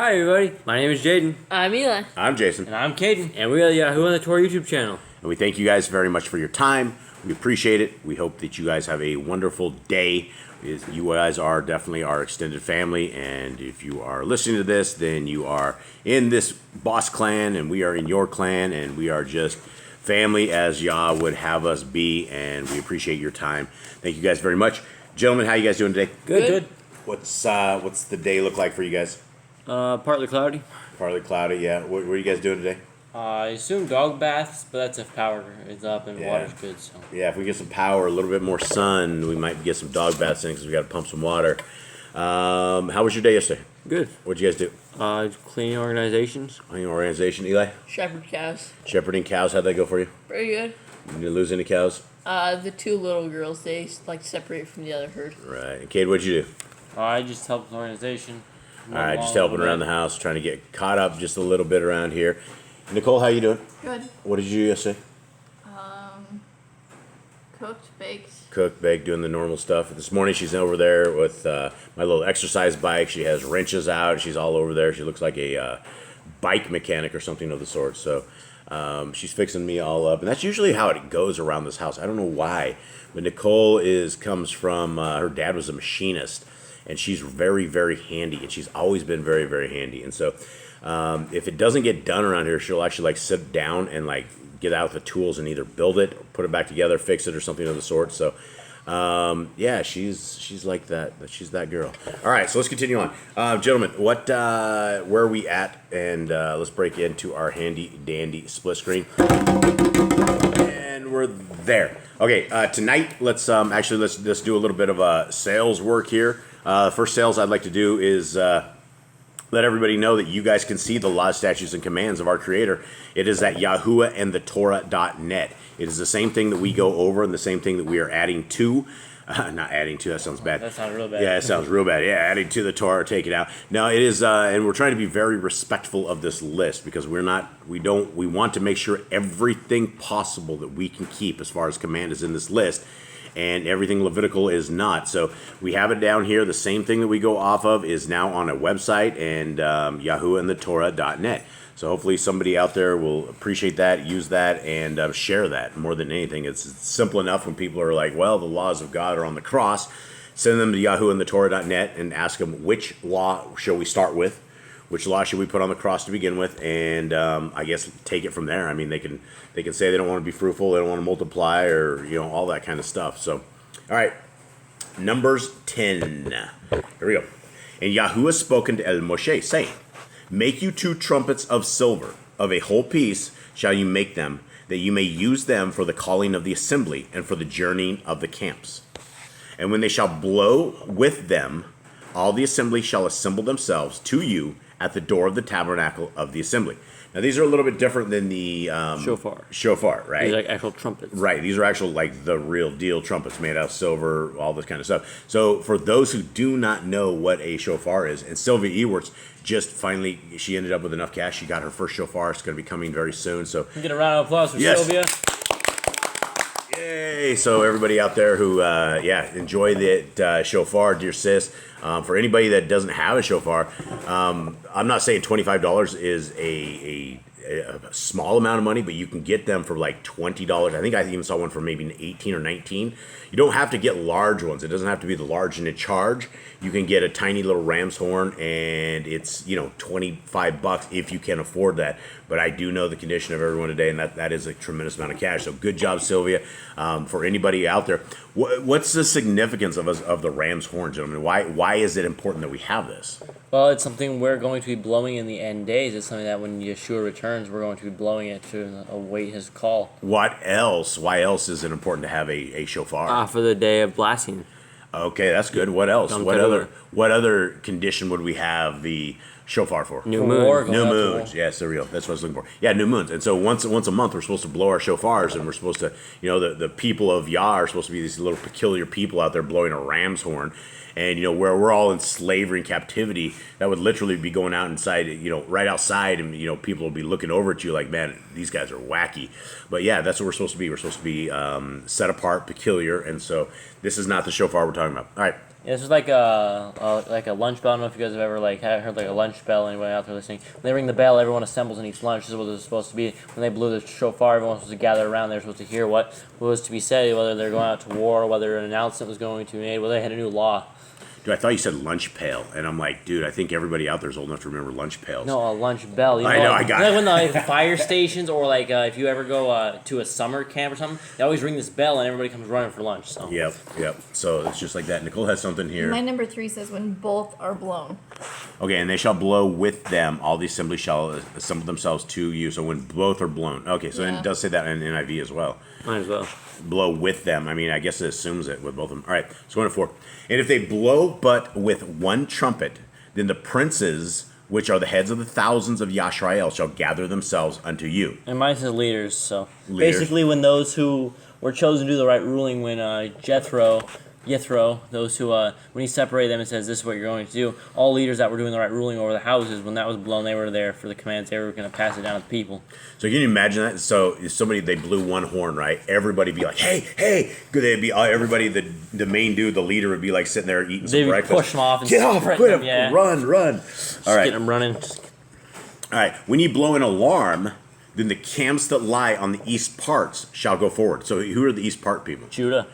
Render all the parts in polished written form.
Hi everybody, my name is Jaden. I'm Eli. I'm Jason. And I'm Caden. And we are the Yahoo on the Torah YouTube channel. And we thank you guys very much for your time. We appreciate it. We hope that you guys have a wonderful day. You guys are definitely our extended family. And if you are listening to this, then you are in this boss clan and we are in your clan. And we are just family as Yah would have us be. And we appreciate your time. Thank you guys very much. Gentlemen, how you guys doing today? Good. What's the day look like for you guys? Partly cloudy. Partly cloudy, yeah. What are you guys doing today? I assume dog baths, but that's if power is up and water's good. So yeah, if we get some power, a little bit more sun, we might get some dog baths in because we got to pump some water. How was your day yesterday? Good. What'd you guys do? Cleaning organizations. Cleaning organization, Eli? Shepherd cows. Shepherding cows, how'd that go for you? Pretty good. You didn't lose any cows? The two little girls, they separate from the other herd. Right. And Cade, what'd you do? I just helped with organization. All right, just helping around the house, trying to get caught up just a little bit around here. Nicole, how you doing? Good. What did you do yesterday? Cooked, baked. Cook, bake, doing the normal stuff. This morning she's over there with my little exercise bike. She has wrenches out. She's all over there. She looks like a bike mechanic or something of the sort. So she's fixing me all up. And that's usually how it goes around this house. I don't know why. But Nicole comes from, her dad was a machinist. And she's very, very handy. And she's always been very, very handy. And so if it doesn't get done around here, she'll actually sit down and get out the tools and either build it, or put it back together, fix it, or something of the sort. So, yeah, she's like that. She's that girl. All right, so let's continue on, gentlemen. Where are we at? And let's break into our handy dandy split screen. And we're there. Okay, tonight let's do a little bit of sales work here. First sales I'd like to do is let everybody know that you guys can see the laws, statutes, and commands of our Creator. It is at YHWH.net. It is the same thing that we go over and the same thing that we are adding to. Not adding to, that sounds bad. That sounds real bad. Yeah, it sounds real bad. Yeah, adding to the Torah, take it out. No, it is, and we're trying to be very respectful of this list because we want to make sure everything possible that we can keep as far as command is in this list. And everything Levitical is not. So we have it down here. The same thing that we go off of is now on a website and YHWHandtheTorah.net. So hopefully somebody out there will appreciate that, use that, and share that more than anything. It's simple enough when people are like, well, the laws of God are on the cross. Send them to YHWHandtheTorah.net and ask them which law shall we start with. Which law should we put on the cross to begin with? And I guess take it from there. I mean, they can say they don't want to be fruitful, they don't want to multiply, or all that kind of stuff. So, all right, Numbers 10. Here we go. And Yahuwah spoken to El Moshe, saying, "Make you 2 trumpets of silver, of a whole piece shall you make them, that you may use them for the calling of the assembly and for the journeying of the camps. And when they shall blow with them, all the assembly shall assemble themselves to you at the door of the tabernacle of the assembly." Now, these are a little bit different than the shofar, right? These are like actual trumpets. Right. These are actual, the real deal trumpets made out of silver, all this kind of stuff. So, for those who do not know what a shofar is, and Sylvia Ewerts just finally, she ended up with enough cash. She got her first shofar. It's going to be coming very soon. So, get a round of applause for Sylvia. Yay! So everybody out there who, enjoy the shofar, dear sis. For anybody that doesn't have a shofar, I'm not saying $25 is a small amount of money, but you can get them for like $20. I think I even saw one for maybe 18 or 19. You don't have to get large ones. It doesn't have to be the large and in charge. You can get a tiny little ram's horn, and it's $25 if you can afford that. But I do know the condition of everyone today, and that is a tremendous amount of cash. So good job, Sylvia. For anybody out there, what's the significance of the ram's horn, gentlemen? Why is it important that we have this? Well, it's something we're going to be blowing in the end days. It's something that when Yeshua returns, we're going to be blowing it to await his call. What else? Why else is it important to have a shofar? For the day of blasting. Okay, that's good. What else? What other condition would we have the shofar for? New moons. New moons. Yes, there we go. That's what I was looking for. Yeah, new moons. And so once a month, we're supposed to blow our shofars, and we're supposed to, the people of Yah are supposed to be these little peculiar people out there blowing a ram's horn. And, where we're all in slavery and captivity, that would literally be going out inside, right outside, and, people will be looking over at you like, man, these guys are wacky. But yeah, that's what we're supposed to be. We're supposed to be set apart, peculiar. And so this is not the shofar we're talking about. All right. Yeah, this is like a lunch bell. I don't know if you guys have ever heard like a lunch bell. Anybody out there listening? When they ring the bell, everyone assembles and eats lunch. This is what it's supposed to be. When they blew the shofar, everyone was supposed to gather around. They're supposed to hear what was to be said, whether they're going out to war, whether an announcement was going to be made, whether they had a new law. Dude, I thought you said lunch pail, and I'm like, dude, I think everybody out there is old enough to remember lunch pails. No, a lunch bell. I know, I got it. When the fire stations or if you ever go to a summer camp or something, they always ring this bell and everybody comes running for lunch. So. Yep. So it's just like that. Nicole has something here. My number 3 says when both are blown. Okay, and they shall blow with them. All the assembly shall assemble themselves to you. So when both are blown. Okay, so it does say that in NIV as well. Might as well. Blow with them. I mean, I guess it assumes it with both of them. All right, so going to 4. And if they blow but with one trumpet, then the princes, which are the heads of the thousands of Yashrael, shall gather themselves unto you. And mine says leaders. So Leaders. basically, when those who were chosen to do the right ruling, when Jethro, those who, when he separated them and says, this is what you're going to do, all leaders that were doing the right ruling over the houses, when that was blown, they were there for the commands. They were going to pass it down to the people. So can you imagine that? So if they blew one horn, right? Everybody be like, hey. They'd be, everybody, the main dude, the leader would be like sitting there eating some breakfast. They'd push them off and get off, spread quit them, them, run. All right. Get them running. All right. When you blow an alarm, then the camps that lie on the east parts shall go forward. So who are the east part people? Judah.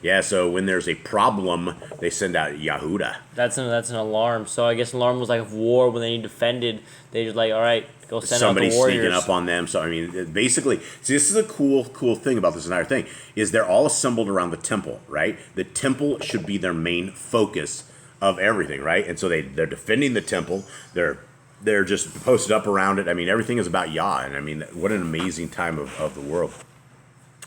Yeah, so when there's a problem, they send out Yahudah. That's an alarm. So I guess an alarm was like of war when they need defended. They just all right, go send Somebody out the warriors. sneaking up on them. So I mean, basically, see, this is a cool thing about this entire thing is they're all assembled around the temple, right? The temple should be their main focus of everything, right? And so they're defending the temple. They're just posted up around it. I mean, everything is about Yah, and I mean, what an amazing time of the world.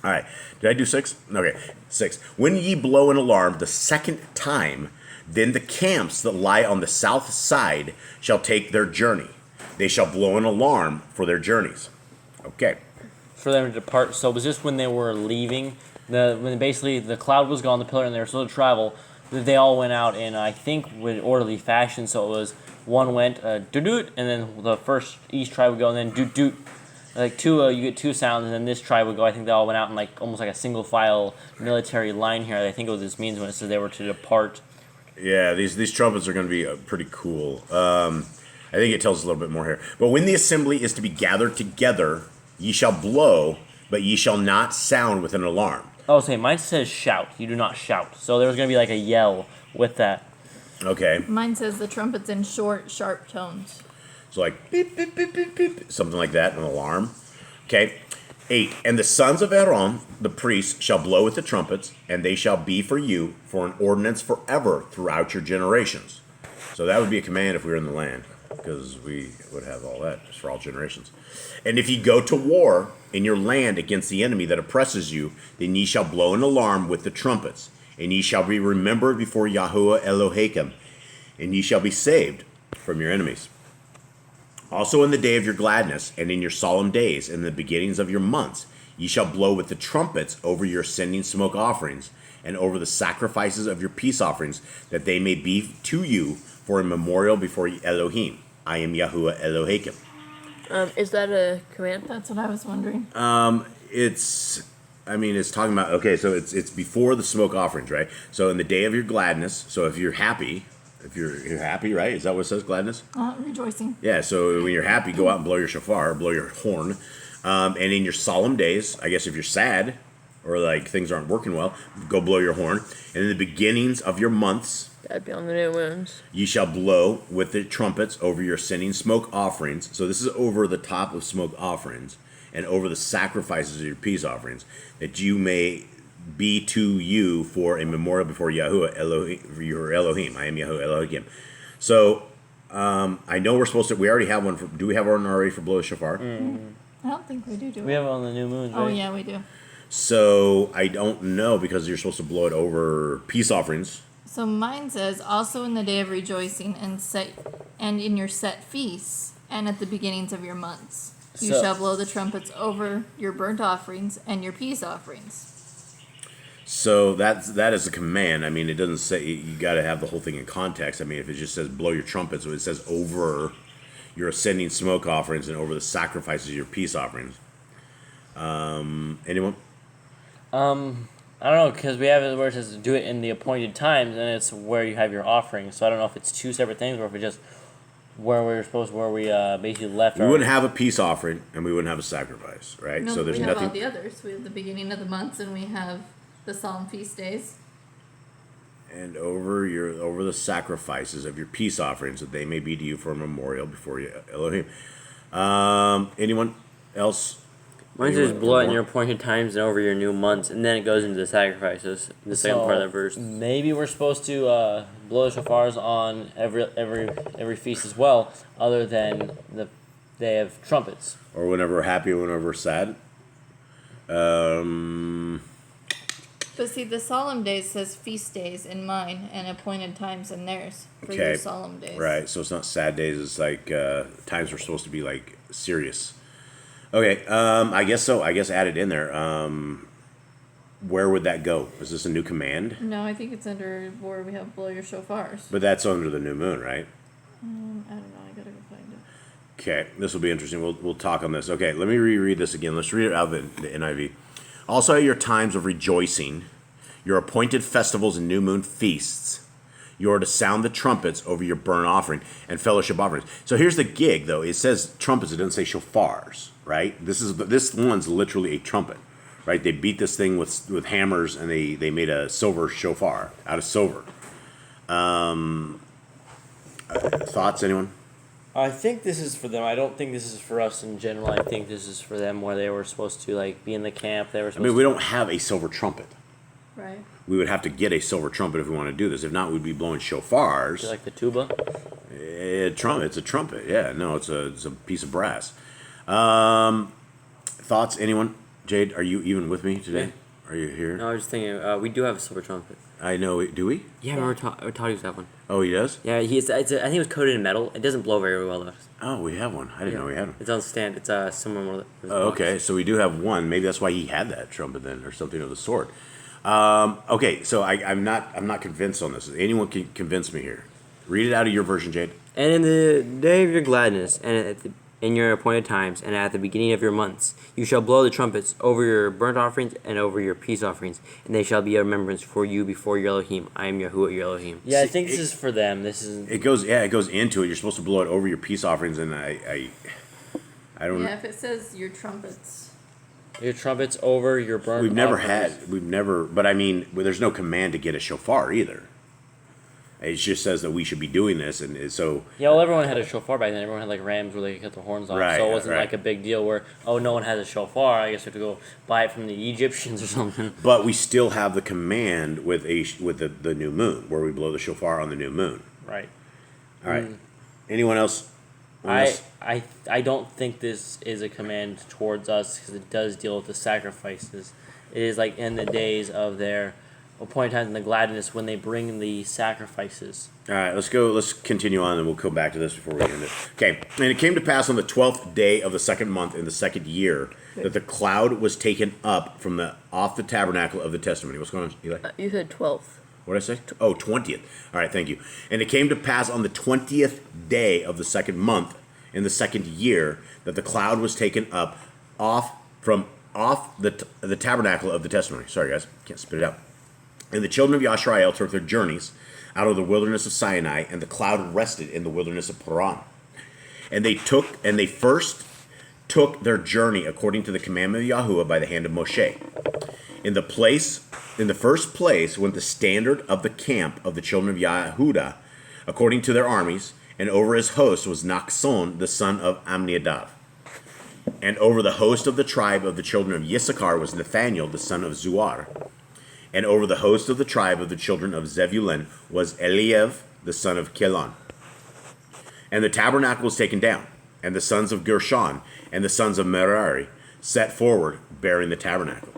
All right, did I do 6? Okay, 6. When ye blow an alarm the second time, then the camps that lie on the south side shall take their journey. They shall blow an alarm for their journeys. Okay. For them to depart. So was this when they were leaving? When basically the cloud was gone, the pillar, and they were supposed to travel. They all went out in, I think, with orderly fashion. So it was one went doot, and then the first each tribe would go, and then doot doot. Like you get 2 sounds, and then this tribe would go. I think they all went out in almost like a single file military line here. I think what this means when it says they were to depart. Yeah, these trumpets are going to be pretty cool. I think it tells us a little bit more here. But when the assembly is to be gathered together, ye shall blow, but ye shall not sound with an alarm. Oh, say mine says shout. You do not shout. So there's going to be like a yell with that. Okay. Mine says the trumpets in short, sharp tones. So like beep, beep, beep, beep, beep, something like that, an alarm. Okay. 8. And the sons of Aaron, the priests, shall blow with the trumpets, and they shall be for you for an ordinance forever throughout your generations. So that would be a command if we were in the land, because we would have all that just for all generations. And if ye go to war in your land against the enemy that oppresses you, then ye shall blow an alarm with the trumpets, and ye shall be remembered before Yahuwah Elohim, and ye shall be saved from your enemies. Also in the day of your gladness, and in your solemn days, and the beginnings of your months, ye shall blow with the trumpets over your sending smoke offerings, and over the sacrifices of your peace offerings, that they may be to you for a memorial before Elohim. I am Yahuwah Elohim. Is that a command? That's what I was wondering. It's talking about, okay, so it's before the smoke offerings, right? So in the day of your gladness, so if you're happy, right? Is that what it says, gladness? Rejoicing. Yeah, so when you're happy, go out and blow your shofar, blow your horn. And in your solemn days, I guess if you're sad or like things aren't working well, go blow your horn. And in the beginnings of your months, That'd be on the new moons. ye shall blow with the trumpets over your sending smoke offerings. So this is over the top of smoke offerings and over the sacrifices of your peace offerings, that you may be to you for a memorial before Yahuwah Elohim, your Elohim. I am Yahuwah Elohim. So I know we already have one. Do we have one already for blow the shofar? I don't think we do. We have it on the new moons, right? Oh, yeah, we do. So I don't know, because you're supposed to blow it over peace offerings. So mine says, also in the day of rejoicing and in your set feasts and at the beginnings of your months. You shall blow the trumpets over your burnt offerings and your peace offerings. So that is a command. I mean, it doesn't say, you got to have the whole thing in context. I mean, if it just says blow your trumpets, so it says over your ascending smoke offerings and over the sacrifices of your peace offerings. Anyone? I don't know, because we have it where it says do it in the appointed times, and it's where you have your offering. So I don't know if it's two separate things or if it's just where we basically left. We wouldn't have a peace offering, and we wouldn't have a sacrifice, right? No, so there's we have nothing. all the others. We have the beginning of the months, and we have the solemn feast days. And over the sacrifices of your peace offerings, that they may be to you for a memorial before you, Elohim. Anyone else? Mine says blow it in your appointed times and over your new months, and then it goes into the sacrifices. The second part of that verse. Maybe we're supposed to blow the shofars on every feast as well, other than they have trumpets. Or whenever we're happy, whenever we're sad. But see, the solemn days says feast days in mine and appointed times in theirs for Okay. your solemn days. Right, so it's not sad days. It's like times are supposed to be like serious. Okay, I guess so. I guess add it in there. Where would that go? Is this a new command? No, I think it's under where we have blow your shofars. But that's under the new moon, right? I don't know. I gotta go find it. Okay, this will be interesting. We'll talk on this. Okay, let me reread this again. Let's read it out of the NIV. Also at your times of rejoicing, your appointed festivals and new moon feasts, you are to sound the trumpets over your burnt offering and fellowship offerings. So here's the gig, though. It says trumpets. It doesn't say shofars, right? This one's literally a trumpet, right? They beat this thing with hammers, and they made a silver shofar out of silver. Thoughts, anyone? I think this is for them. I don't think this is for us in general. I think this is for them where they were supposed to like be in the camp. They were I supposed mean, we don't have a silver trumpet. Right. We would have to get a silver trumpet if we want to do this. If not, we'd be blowing shofars. to like the tuba. It's a trumpet. Yeah, no, it's a piece of brass. Thoughts, anyone? Jade, are you even with me today? Are you here? No, I was just thinking, we do have a silver trumpet. I know. Do we? Yeah, remember Todd used to have one. Oh, he does? Yeah, I think it was coated in metal. It doesn't blow very well though. Oh, we have one. I didn't know we had one. It's on stand. It's somewhere. Oh, okay, so we do have one. Maybe that's why he had that trumpet then, or something of the sort. Okay, so I'm not convinced on this. Anyone can convince me here. Read it out of your version, Jade. And in the day of your gladness, and in your appointed times, and at the beginning of your months, you shall blow the trumpets over your burnt offerings and over your peace offerings, and they shall be a remembrance for you before your Elohim. I am Yahuwah your Elohim. Yeah, I think this is for them. This is. It goes into it. You're supposed to blow it over your peace offerings, and I don't know. Yeah, if it says your trumpets. Your trumpets over your burnt offerings. But I mean, there's no command to get a shofar either. It just says that we should be doing this, and so. Yeah, well, everyone had a shofar back then. Everyone had like rams where they could cut their horns off. Right, so it wasn't right. like a big deal where, oh, no one has a shofar. I guess we have to go buy it from the Egyptians or something. But we still have the command with the new moon, where we blow the shofar on the new moon. Right. All right. Anyone else? I don't think this is a command towards us because it does deal with the sacrifices. It is like in the days of their appointed times and the gladness when they bring the sacrifices. All right, let's go. Let's continue on, and we'll come back to this before we end it. Okay, and it came to pass on the 12th day of the second month in the second year that the cloud was taken up from off the tabernacle of the testimony. What's going on, Eli? You said 12th. What did I say? Oh, 20th. All right, thank you. And it came to pass on the 20th day of the second month in the second year that the cloud was taken up off the tabernacle of the testimony. Sorry, guys, can't spit it out. And the children of Yashael took their journeys out of the wilderness of Sinai, and the cloud rested in the wilderness of Paran. And they first took their journey according to the commandment of Yahuwah by the hand of Moshe. In the first place went the standard of the camp of the children of Yehuda, according to their armies, and over his host was Nachson, the son of Amminadab. And over the host of the tribe of the children of Issachar was Nathaniel, the son of Zuar. And over the host of the tribe of the children of Zebulun was Eliev, the son of Kelon. And the tabernacle was taken down, and the sons of Gershon and the sons of Merari set forward, bearing the tabernacle.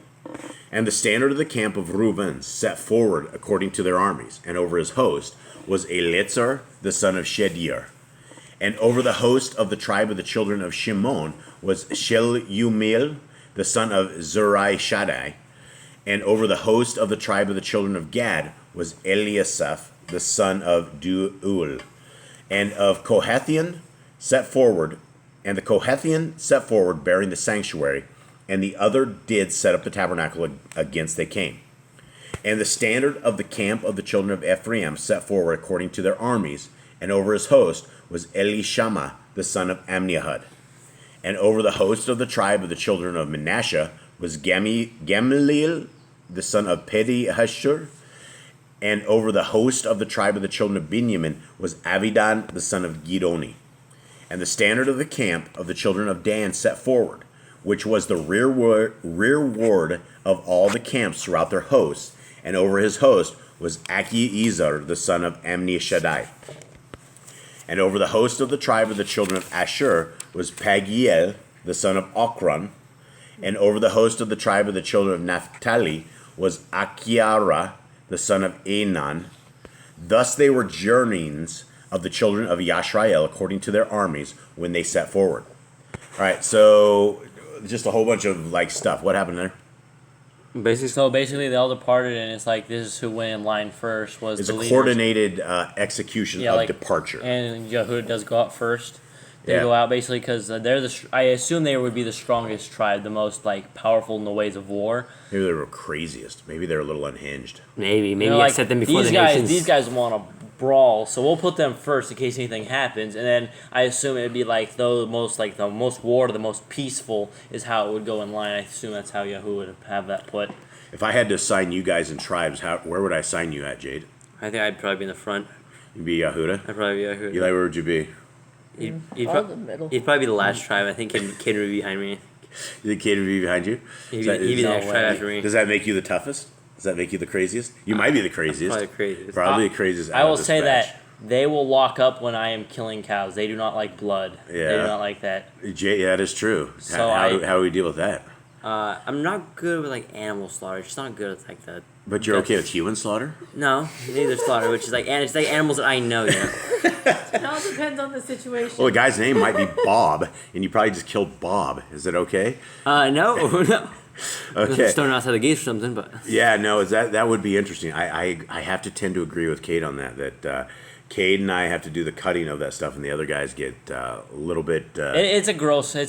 And the standard of the camp of Reuben set forward according to their armies, and over his host was Eleazar, the son of Shedir. And over the host of the tribe of the children of Shimon was Shelumiel, the son of Zurai Shaddai. And over the host of the tribe of the children of Gad was Eliasaph, the son of Duul. And of Kohathian set forward, bearing the sanctuary, and the other did set up the tabernacle against they came. And the standard of the camp of the children of Ephraim set forward according to their armies, and over his host was Elishama, the son of Amnihud. And over the host of the tribe of the children of Manasseh was Gamaliel, the son of Pedihashur. And over the host of the tribe of the children of Benjamin was Avidan, the son of Gidoni. And the standard of the camp of the children of Dan set forward, which was the rearward of all the camps throughout their hosts. And over his host was Achiezer, the son of Ammishaddai. And over the host of the tribe of the children of Asher was Pagiel, the son of Ochran. And over the host of the tribe of the children of Naphtali was Achiara, the son of Enan. Thus they were journeyings of the children of Yashrael according to their armies when they set forward. All right, so just a whole bunch of like stuff. What happened there? Basically, they all departed, and it's like this is who went in line first. It's the a leaders. coordinated execution of departure. And Yehuda does go out first. They Yeah. go out basically because they're I assume they would be the strongest tribe, the most like powerful in the ways of war. Maybe they were craziest. Maybe they're a little unhinged. Maybe You know, I like, set them before these the guys. nations. These guys want to brawl, so we'll put them first in case anything happens, and then I assume it'd be like the most war, the most peaceful is how it would go in line. I assume that's how Yahoo would have that put. If I had to assign you guys in tribes, where would I assign you at, Jade? I think I'd probably be in the front. You'd be Yahuda? I'd probably be Yahuda. Eli, where would you be? He'd the middle. He'd probably be the last tribe. I think Kid would be behind me. The kid would be behind you? He'd Is that- be the is- next tribe after me. Does that make you the toughest? Does that make you the craziest? You might be the craziest. Probably the craziest. Probably the craziest. I out will of this say batch. that they will lock up when I am killing cows. They do not like blood. They Yeah. do not like that. Yeah, that is true. So how do we deal with that? I'm not good with like animal slaughter. Just not good with like the. But you're okay with human slaughter? No, neither slaughter, which is like and it's like animals that I know. You know. It all depends on the situation. Well, the guy's name might be Bob, and you probably just killed Bob. Is it okay? No, no. Okay. Just thrown outside the gates or something, but. Yeah, no, that would be interesting. I have to tend to agree with Cade on that. That Cade and I have to do the cutting of that stuff, and the other guys get a little bit. It's a gross thing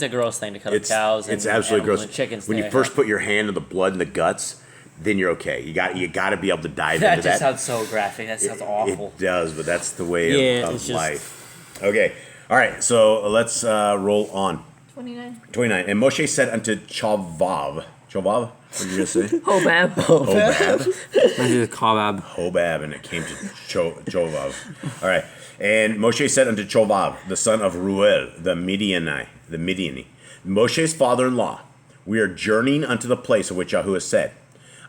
to cut up cows. It's and absolutely animals gross. And chickens. When you things first like put your hand in the blood and the guts, then you're okay. You got to be able to dive that. into That just that. sounds so graphic. That sounds awful. It does, but that's the way Yeah, of it's just- life. Okay, all right. So let's roll on. 29. 29. And Moshe said unto Chovav. Chovav? What did you just say? Hobab. Hobab. This is Kobab. Hobab, and it came to Chovav. All right. And Moshe said unto Chovav, the son of Ruel, the Midiani, Moshe's father-in-law, we are journeying unto the place of which Yahuwah said,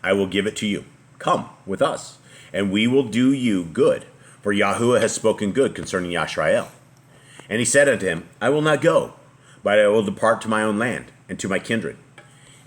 I will give it to you. Come with us, and we will do you good, for Yahuwah has spoken good concerning Yashrael. And he said unto him, I will not go, but I will depart to my own land, and to my kindred.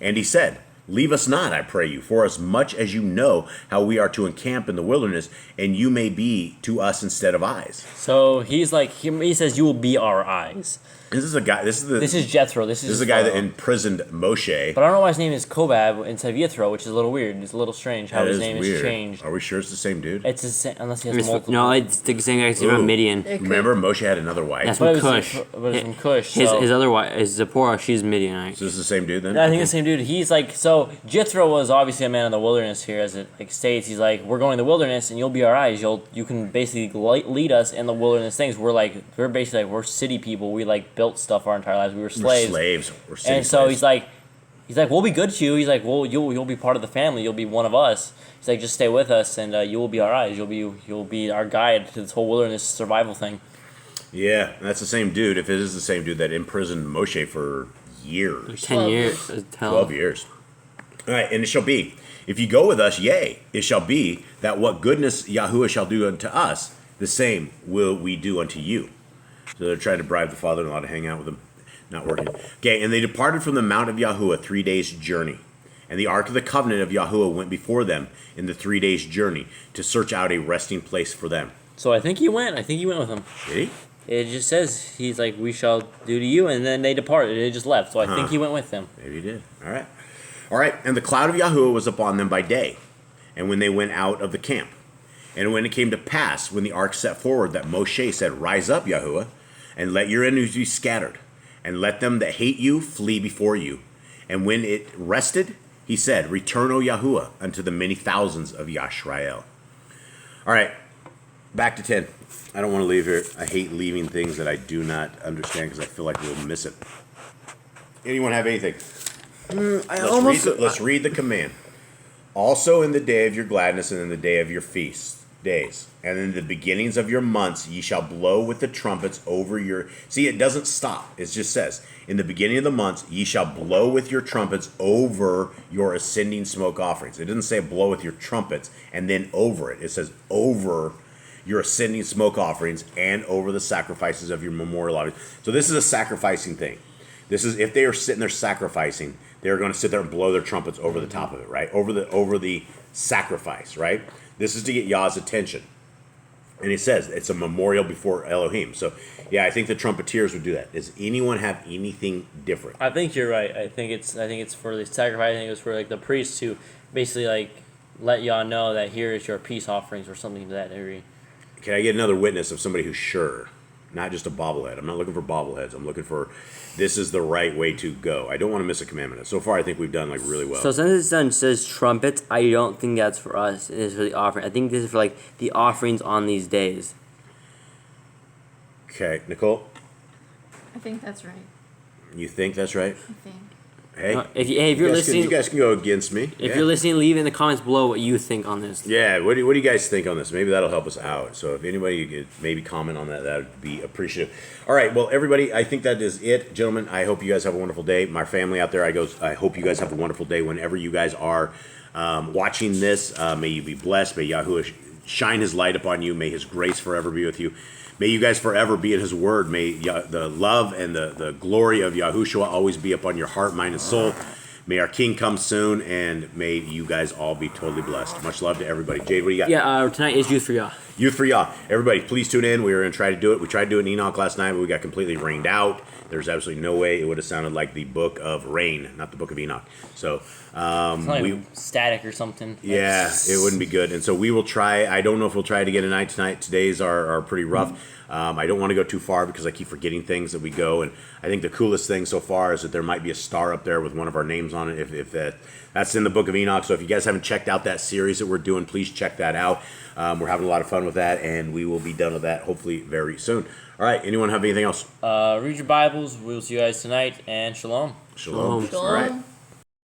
And he said, Leave us not, I pray you, for as much as you know how we are to encamp in the wilderness, and you may be to us instead of eyes. So he's like he says, "You will be our eyes." This is a guy. This is Jethro. This is the guy that imprisoned Moshe. But I don't know why his name is Kobab instead of Yethro, which is a little weird. It's a little strange how That his is name weird. is changed. Are we sure it's the same dude? It's the same, unless he has multiple. No, it's the same guy Ooh. from Midian. It could- Remember, Moshe had another wife. That's But from it was Cush. but it's from Cush. His so- other wife is Zipporah. She's Midianite. So this is the same dude then? I think the same dude. He's like, so Jethro was obviously a man in the wilderness here, as it like states. He's like, we're going to the wilderness, and you'll be our eyes. You can basically lead us in the wilderness things. We're basically like we're city people. We like built stuff our entire lives. We were slaves. We're city And so slaves. he's like, we'll be good to you. He's like, well, you'll be part of the family. You'll be one of us. He's like, just stay with us, and you will be our eyes. You'll be our guide to this whole wilderness survival thing. Yeah, that's the same dude. If it is the same dude that imprisoned Moshe for years. 10 years. 12 years. All right, and it shall be, if you go with us, yea, it shall be that what goodness Yahuwah shall do unto us, the same will we do unto you. So they're trying to bribe the father-in-law to hang out with him. Not working. Okay, and they departed from the mount of Yahuwah 3 days' journey. And the ark of the covenant of Yahuwah went before them in the 3 days' journey to search out a resting place for them. So I think he went with him. Did he? It just says he's like, we shall do to you, and then they departed. They just left. So I think he went with them. Maybe he did. All right. All right, and the cloud of Yahuwah was upon them by day, and when they went out of the camp. And when it came to pass, when the ark set forward, that Moshe said, Rise up, Yahuwah, and let your enemies be scattered, and let them that hate you flee before you. And when it rested, He said, Return, O Yahuwah, unto the many thousands of Yashrael. All right, back to 10. I don't want to leave here. I hate leaving things that I do not understand because I feel like we'll miss it. Anyone have anything? Let's read the command. Also in the day of your gladness and in the day of your feast days, and in the beginnings of your months, ye shall blow with the trumpets over your... See, it doesn't stop. It just says, in the beginning of the months, ye shall blow with your trumpets over your ascending smoke offerings. It doesn't say blow with your trumpets and then over it. It says over your ascending smoke offerings and over the sacrifices of your memorial offerings. So this is a sacrificing thing. This is, if they are sitting there sacrificing, they're going to sit there and blow their trumpets over the top of it, right? Over the sacrifice, right? This is to get Yah's attention. And it says it's a memorial before Elohim. So, yeah, I think the trumpeters would do that. Does anyone have anything different? I think you're right. I think it's for the sacrifice. I think it's for like the priests to basically like let Yah know that here is your peace offerings or something to that degree. Can I get another witness of somebody who's sure? Not just a bobblehead. I'm not looking for bobbleheads. I'm looking for this is the right way to go. I don't want to miss a commandment. So far, I think we've done like really well. So since it's done says trumpets, I don't think that's for us. It is for the offering. I think this is for like the offerings on these days. Okay, Nicole, I think that's right. you think that's right? I think. Hey, If you're listening, you guys can go against me. if you're listening, leave in the comments below what you think on this. Yeah, what do you guys think on this? Maybe that'll help us out. So if anybody could maybe comment on that, that would be appreciative. All right, well, everybody, I think that is it. Gentlemen, I hope you guys have a wonderful day. My family out there, I hope you guys have a wonderful day whenever you guys are watching this. May you be blessed. May Yahuwah shine his light upon you. May his grace forever be with you. May you guys forever be in his word. May the love and the glory of Yahushua always be upon your heart, mind, and soul. May our King come soon, and may you guys all be totally blessed. Much love to everybody. Jade, what do you got? Yeah, tonight is Youth for Yah. Youth for Yah. Everybody, please tune in. We were going to try to do it. We tried to do it in Enoch last night, but we got completely rained out. There's absolutely no way it would have sounded like the book of Rain, not the book of Enoch. So, Like static or something. yeah, it wouldn't be good. And so we will try. I don't know if we'll try it again tonight. Today's are pretty rough. I don't want to go too far because I keep forgetting things that we go. And I think the coolest thing so far is that there might be a star up there with one of our names on it. If that's in the book of Enoch. So if you guys haven't checked out that series that we're doing, please check that out. We're having a lot of fun with that, and we will be done with that hopefully very soon. All right. Anyone have anything else? Read your Bibles. We'll see you guys tonight, and shalom. Shalom. Shalom. All right.